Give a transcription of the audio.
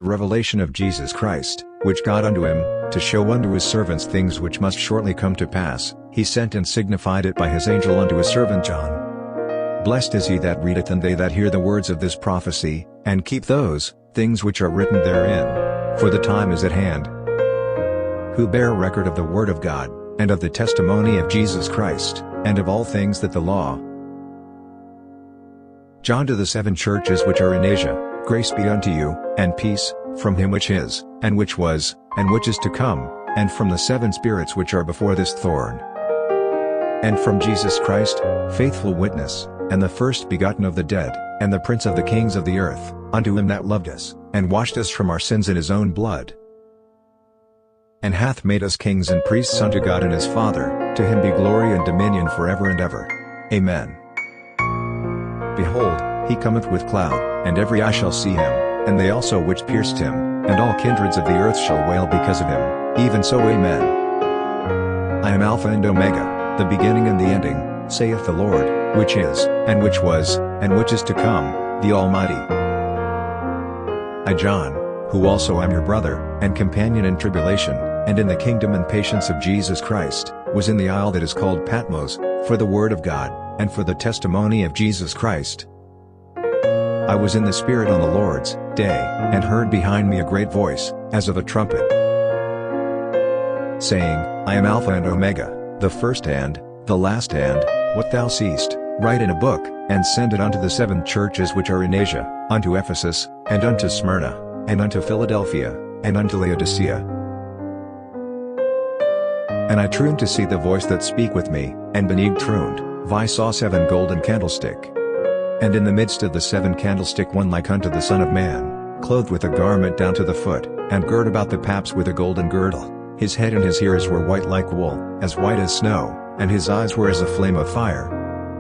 Revelation of Jesus Christ, which God unto him, to show unto his servants things which must shortly come to pass, he sent and signified it by his angel unto his servant John. Blessed is he that readeth and they that hear the words of this prophecy, and keep those things which are written therein. For the time is at hand. Who bear record of the word of God, and of the testimony of Jesus Christ, and of all things that the law. John to the 7 churches which are in Asia, grace be unto you, and peace, from him which is, and which was, and which is to come, and from the 7 spirits which are before this throne. And from Jesus Christ, faithful witness, and the first begotten of the dead, and the Prince of the kings of the earth, unto him that loved us, and washed us from our sins in his own blood, and hath made us kings and priests unto God and his Father, to him be glory and dominion forever and ever. Amen. Behold, he cometh with cloud, and every eye shall see him, and they also which pierced him, and all kindreds of the earth shall wail because of him, even so Amen. I am Alpha and Omega, the beginning and the ending, saith the Lord, which is, and which was, and which is to come, the Almighty. I John, who also am your brother, and companion in tribulation, and in the kingdom and patience of Jesus Christ, was in the isle that is called Patmos, for the word of God, and for the testimony of Jesus Christ. I was in the Spirit on the Lord's day, and heard behind me a great voice, as of a trumpet, saying, I am Alpha and Omega, the first and the last, and what thou seest, write in a book, and send it unto the 7 churches which are in Asia, unto Ephesus, and unto Smyrna, and unto Philadelphia, and unto Laodicea. And I truned to see the voice that speak with me, and beneath truned, I saw 7 golden candlestick. And in the midst of the 7 candlestick one like unto the Son of Man, clothed with a garment down to the foot, and girt about the paps with a golden girdle. His head and his ears were white like wool, as white as snow, and his eyes were as a flame of fire.